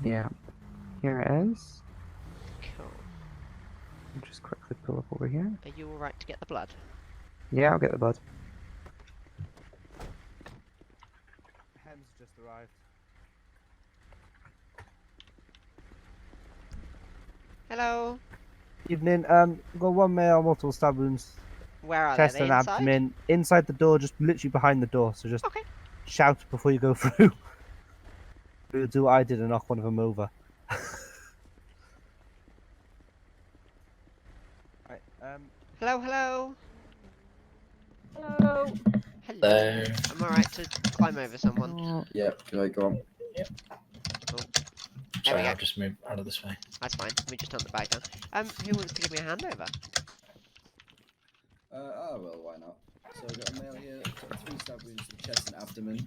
Yeah. Here it is. Cool. I'll just quickly pull up over here. Are you alright to get the blood? Yeah, I'll get the blood. HEMS just arrived. Hello. Evening. Got one male, multiple stab wounds, Where are chest they? and Inside? abdomen. Inside the door, just literally behind the door. So just Okay. shout before you go through. Do what I did and knock one of them over. Right. Hello, hello. Hello. Hello. I'm alright to climb over someone. Oh, Yep, can I go on? There Sorry, we go. I'll just move out of this way. That's fine. Let me just turn the bag down. Who wants to give me a hand over? Well, why not? So we've got a male here, got 3 stab wounds to the chest and abdomen.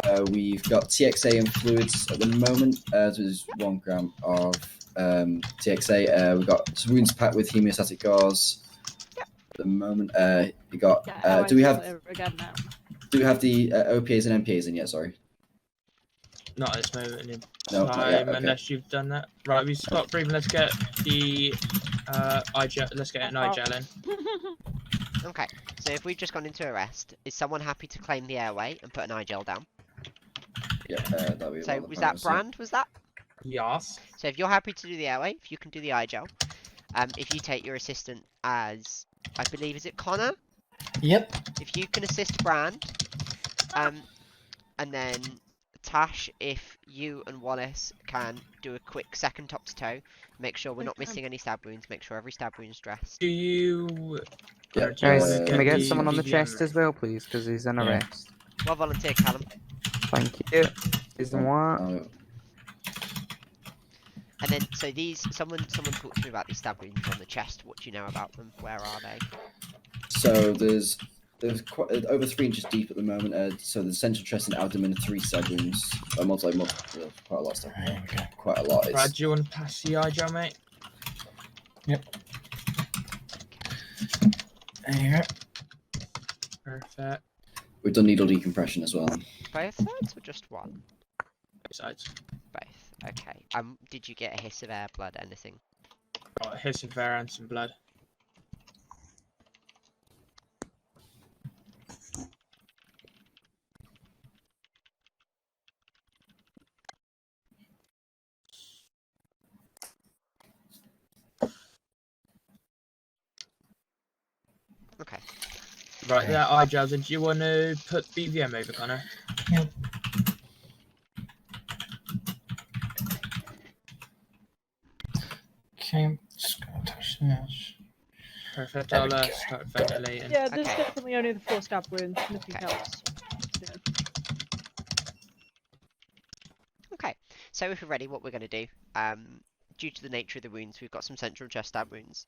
Yep. We've got TXA and fluids at the moment. There's 1 gram of TXA. We've got some wounds packed with hemostatic gauze. Yep. At the moment, we got. Yeah, Do we have again now. the OPAs and MPAs in yet? Sorry. Not at this moment in No, not time, yet, okay. unless you've done that. Right, we've got breathing. Let's get the iGel. Let's get an iGel in. Okay. So if we've just gone into arrest, is someone happy to claim the airway and put an eye gel down? Yeah, that'll be. So was that Brand? Was that? Yes. So if you're happy to do the airway, if you can do the eye gel, if you take your assistant as, I believe, is it Connor? Yep. If you can assist Brand, and then Tash, if you and Wallace can do a quick second top to toe, make sure we're not missing any stab wounds, make sure every stab wound's dressed. Do you? Yeah, do you guys, wanna can we get the someone on the BVM chest ready? as well, please? Because he's in Yeah. arrest. Well volunteer, Callum. Thank you. Is the what? And then, so these, someone talked to me about these stab wounds on the chest. What do you know about them? Where are they? So there's quite over 3 inches deep at the moment. So the central chest and abdomen are 3 stab wounds. Multiple, quite a lot of stuff. There we go. Quite a lot. Brad, do you want to pass the iGel, mate? Yep. There you go. Perfect. We've done needle decompression as well. Both sides or just one? Both sides. Both. Okay. Did you get a hiss of air, blood, anything? Got a hiss of air and some blood. Okay. Right, that iGel. Did you want to put BVM over, Connor? Yep. Okay, just gonna touch this. Perfect. I'll start ventilating. Yeah, there's Okay. definitely only the 4 stab wounds. Nothing Okay. else. Yeah. Okay. So if we're ready, what we're going to do, due to the nature of the wounds, we've got some central chest stab wounds.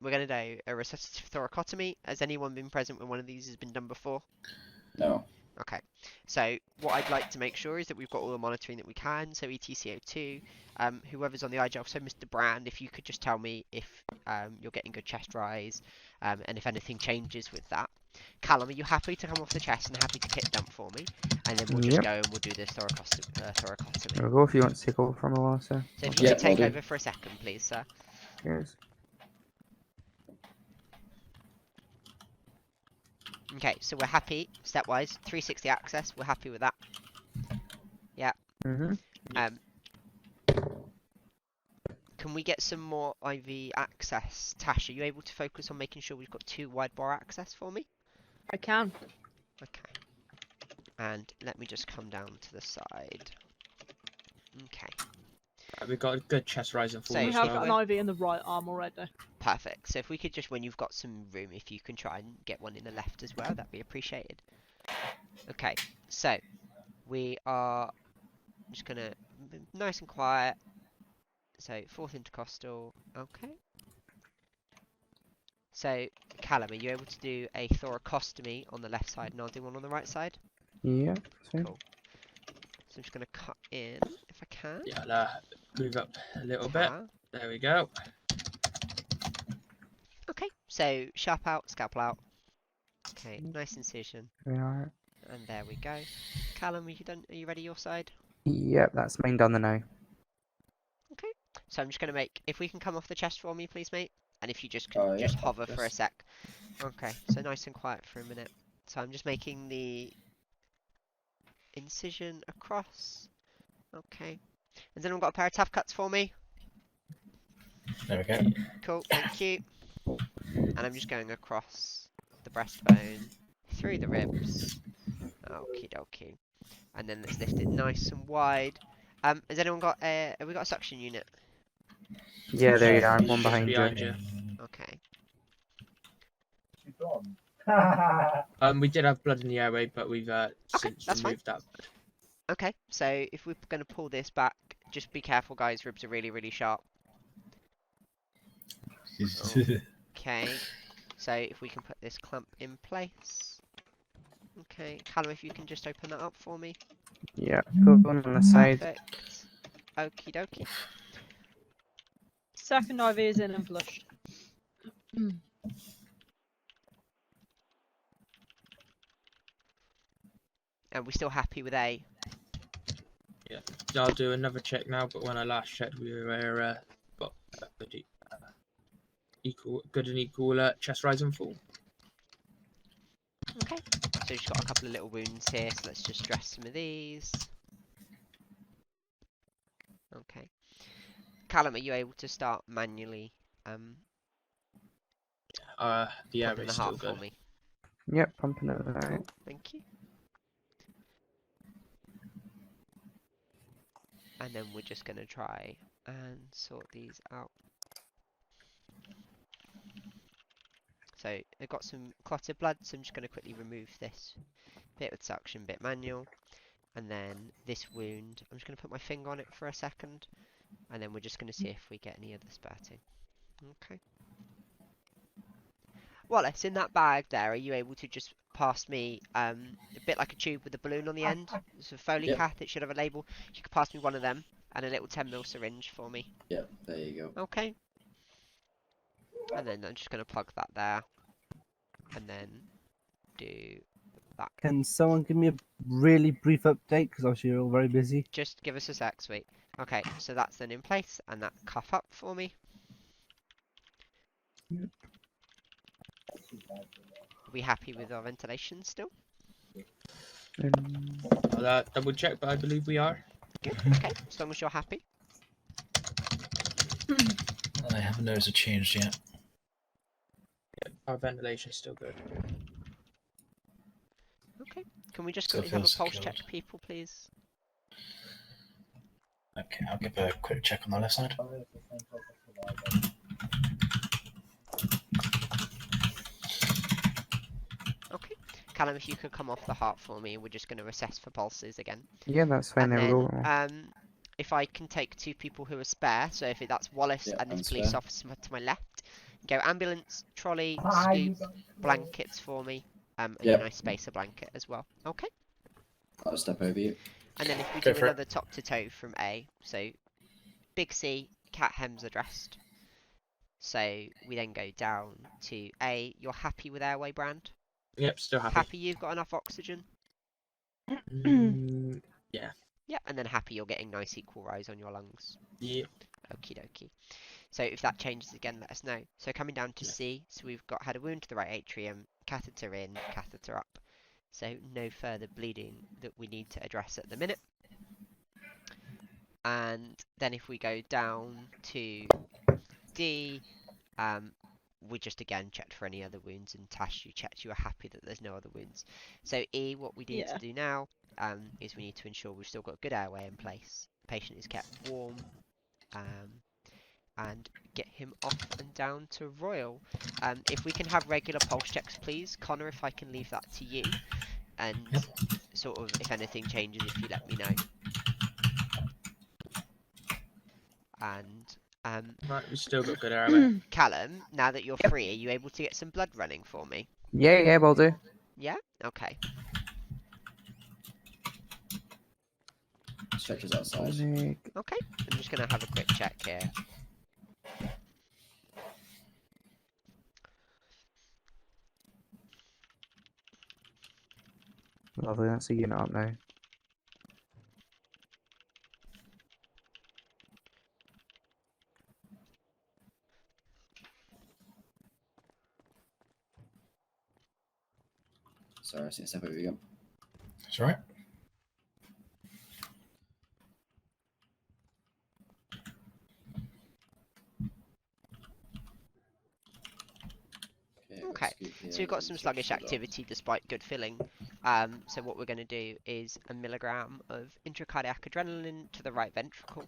We're going to do a resuscitative thoracotomy. Has anyone been present when one of these has been done before? No. Okay, so what I'd like to make sure is that we've got all the monitoring that we can, so ETCO2, whoever's on the iGel, so Mr. Brand, if you could just tell me if you're getting good chest rise, and if anything changes with that. Callum, are you happy to come off the chest and happy to kit dump for me? And then we'll just Yep. go and we'll do this thoracotomy. There we go, if you want to take over from Melissa. So if you Yeah, could take will do. over for a second, please, sir. Cheers. Okay, so we're happy, stepwise, 360 access, we're happy with that. Yeah. Mm-hmm. Can we get some more IV access? Tash, are you able to focus on making sure we've got 2 wide bar access for me? I can. Okay. And let me just come down to the side. Okay. We've got a good chest rise and fall So We as have well. got an IV in the right arm already. Perfect. So if we could just, when you've got some room, if you can try and get one in the left as well, that'd be appreciated. Okay. So we are just gonna nice and quiet. So 4th intercostal. Okay. So Callum, are you able to do a thoracostomy on the left side and I'll do one on the right side? Yeah, same. Cool. So I'm just gonna cut in if I can. Yeah, I'll, move up a little bit. There we go. Okay, so sharp out, scalpel out. Okay, nice incision. We are. And there we go. Callum, are you done? Are you ready your side? Yep, that's mine done the now. So I'm just going to make, if we can come off the chest for me, please, mate. And if you just can Yeah, just hover for a yes. sec. Okay, so nice and quiet for a minute. So I'm just making the incision across. Okay. Has anyone got a pair of tough cuts for me? There we go. Cool, thank you. And I'm just going across the breastbone, through the ribs. Okie dokie. And then let's lift it nice and wide. Has anyone got have we got a suction unit? Yeah, there you are. It's One just behind you. behind you. Okay. We did have blood in the airway, but we've since that's fine. removed that. Okay, so if we're going to pull this back, just be careful, guys. Ribs are really, really sharp. Okay, so if we can put this clamp in place. Okay, Callum, if you can just open that up for me. Yeah, go on the side. Perfect. Okie dokie. Second IV is in and flushed. And we're still happy with A. So I'll do another check now, but when I last checked, we were got good and equal chest rise and fall. Okay, so we've just got a couple of little wounds here, so let's just dress some of these. Okay. Callum, are you able to start manually The pumping airway's the still heart for good. me? Yep, pumping it out. Cool, thank you. And then we're just going to try and sort these out. So I've got some clotted blood, so I'm just going to quickly remove this bit with suction, bit manual. And then this wound, I'm just going to put my finger on it for a second. And then we're just going to see if we get any other spurting. Okay. Wallace, in that bag there, are you able to just pass me a bit like a tube with a balloon on the end? It's a Foley Yep. cath, it should have a label. You could pass me one of them and a little 10mm syringe for me. Yeah, there you go. Okay. And then I'm just going to plug that there. And then do that. Can someone give me a really brief update? Because obviously you're all very busy. Just give us a sec, sweet. Okay, so that's then in place, and that cuff up for me. Are we happy with our ventilation still? I'll double check, but I believe we are. Good, okay, as long as you're happy. I haven't noticed a change yet. Our ventilation's still good. Okay, can we just Still quickly have a feels pulse secured. check, people, please? Okay, I'll give a quick check on the left side. Okay, Callum, if you could come off the heart for me, we're just going to assess for pulses again. Yeah, that's fine. And There we then, go. if I can take two people who are spare, so if that's Wallace Yeah, and this I'm police spare. officer to my left, go ambulance, trolley, scoop, blankets for me, and Yep. a nice spacer blanket as well. Okay. I'll step over you. And then if we Go do for it. another top to toe from A, so big C, cat HEMS addressed. So we then go down to A. You're happy with airway brand? Yep, still happy. Happy you've got enough oxygen? Yeah. Yeah, and then happy you're getting nice equal rise on your lungs. Yeah. Okie dokie. So if that changes again, let us know. So coming down to Yeah. C, so we've had a wound to the right atrium, catheter in, catheter up. So no further bleeding that we need to address at the minute. And then if we go down to D, we just again checked for any other wounds, and Tash, you checked you were happy that there's no other wounds. So E, what we need to do now is we need to ensure we've still got good airway in place. The patient is kept warm, and get him off and down to Royal. If we can have regular pulse checks, please. Connor, if I can leave that to you. And sort of, if anything changes, if you let me know. And Right, we've still got good airway. Callum, now that you're free, are you able to get some blood running for me? Yeah, will do. Yeah? Okay. Stretchers outside. Okay. I'm just going to have a quick check here. Lovely, that's a unit up now. Sorry, I see a step over again. That's all right. Okay, so we've got some sluggish activity despite good filling. So what we're going to do is a milligram of intracardiac adrenaline to the right ventricle.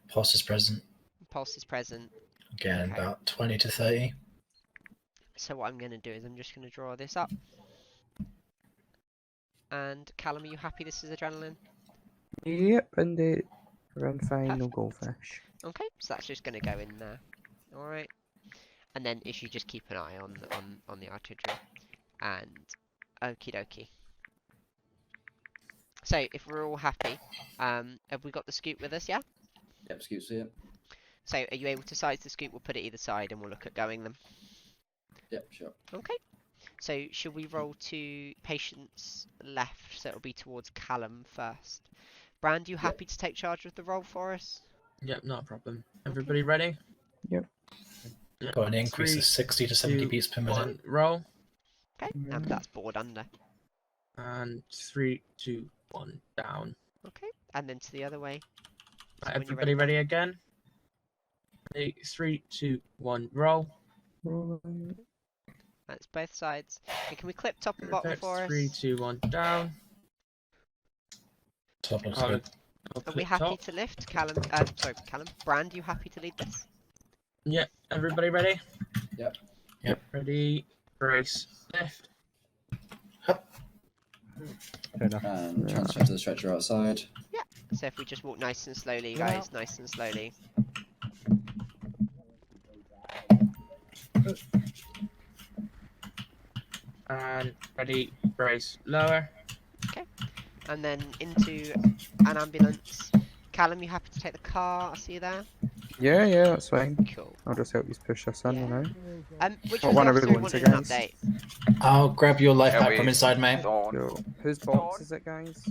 Pulse is present. Pulse is present. Again, Okay. about 20 to 30. So what I'm going to do is I'm just going to draw this up. And Callum, are you happy this is adrenaline? Yep, indeed. Run fine, no Perfect. goldfish. Okay, so that's just going to go in there. Alright. And then if you just keep an eye on the artery. And okie dokie. So if we're all happy, have we got the scoop with us, yeah? Yep, excuse me. So are you able to size the scoop? We'll put it either side and we'll look at going them. Yep, sure. Okay. So should we roll to patient's left? So it'll be towards Callum first. Brand, you happy to take charge of the roll for us? Yep, not a problem. Everybody ready? Yep. Yep. Got an increase 3, of 60 to 70 2, beats per minute. 1, roll. Okay, and that's board under. And 3, 2, 1, down. Okay, and then to the other way. So Right, when you're everybody ready again? Ready? 3, 2, 1, roll. That's both sides. And can we clip top and bottom Perfect. for us? 3, 2, 1, down. Top looks I'll- good. I'll Are we clip happy top. to lift? Callum, sorry, Callum. Brand, you happy to lead this? Yep, everybody ready? Yep. Yep. Ready, brace, lift. Fair enough. And transfer to the stretcher outside. So if we just walk nice and slowly, guys, nice and slowly. And ready, brace, lower. And then into an ambulance. Callum, you happy to take the car? I see you there. Yeah, yeah, that's fine. Cool. I'll just help you push this in, Yeah. you know. Which What was one the are we officer who going wanted to, an guys? update? I'll grab your life pack Airway from inside, mate. on. Yo, whose box is it, guys?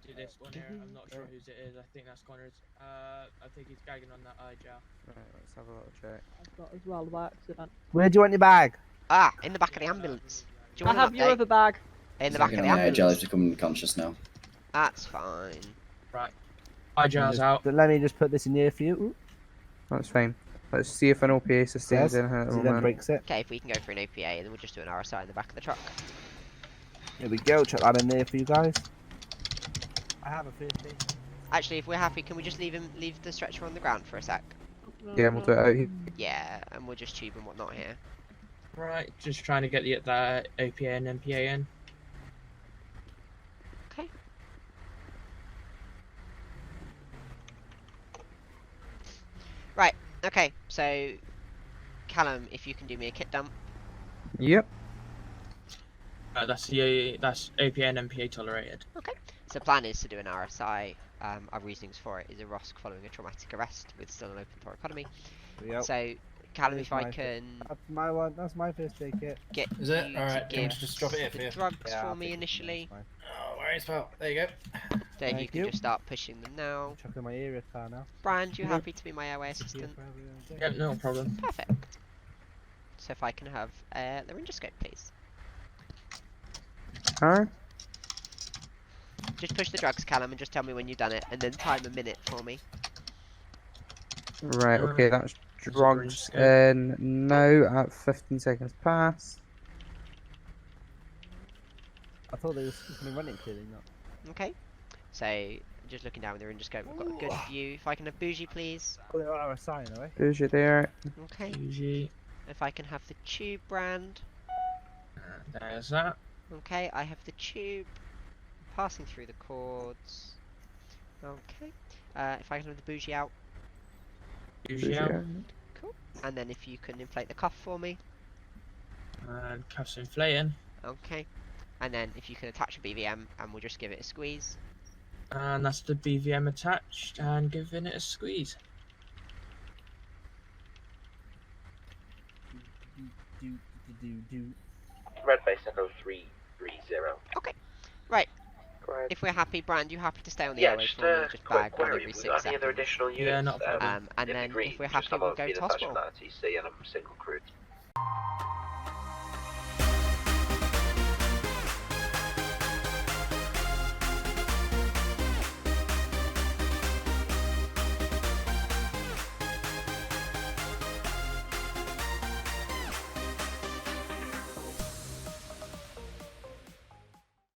Do this one here. I'm not sure whose it is. I think that's Connor's. I think he's gagging on that eye gel. Right, let's have a little check. I've got as well by accident. Where do you want your bag? Ah, in the back of the ambulance. Do you I want have an your update? other bag. In the back of the Gel ambulance. has become unconscious now. That's fine. Eye gel's out. Let me just put this in here for you. Ooh, That's fine. Let's see if an OPA sustains says. anything at the He then moment. breaks it. Okay, if we can go for an OPA, then we'll just do an RSI in the back of the truck. There we go. Chuck that in there for you guys. I have a first aid. Actually, if we're happy, can we just leave the stretcher on the ground for a sec? Yeah, we'll do it out here. Yeah, and we'll just tube and whatnot here. Right, just trying to get the APA and MPA in. Okay. Right, okay, so Callum, if you can do me a kit dump. Yep. That's APA and MPA tolerated. So the plan is to do an RSI. Our reasonings for it is a ROSC following a traumatic arrest with still an open thoracotomy. Yep. So, Callum, Here's if I my can That's my one. That's my first aid kit. get Is it? you Alright, to do you want give to just drop it here for the you? drugs Yeah, for I'll me take it. initially, That's Oh, worries, pal. There you go. then you Thank can you. just start pushing them now. fine. Chucking my area car now. Brand, you Mhm. happy to be my airway Here assistant? for everyone. Yep, no problem. Perfect. So if I can have a laryngoscope, please. Alright. Just push the drugs, Callum, and just tell me when you've done it, and then time a minute for me. Right, okay, that's Is it drugs orange in now at 15 seconds past. I thought they were going to run it clearly, not. Okay. So just looking down with the laryngoscope, we've got a good view. If I can have bougie, please. Oh, they are a sign, are they? Who's you there? Okay. Usually, If I can have the tube, Brand. there's that. Okay, I have the tube passing through the cords. Okay. If I can have the bougie out, Usually Who's out. you? and then if you can inflate the cuff for me. And cuffs inflating. Okay. And then if you can attach a BVM, and we'll just give it a squeeze. And that's the BVM attached and giving it a squeeze. Red base echo 330. Right. Right. If we're happy, Brand, you happy to stay on the Yeah, airway just for me? a Just quick bag one query. every Have 6 we got any other seconds. additional units? Yeah, not a problem. And It'd be then green. if we're Just happy, have we'll a go speed to attachment hospital. on TC and a single crew.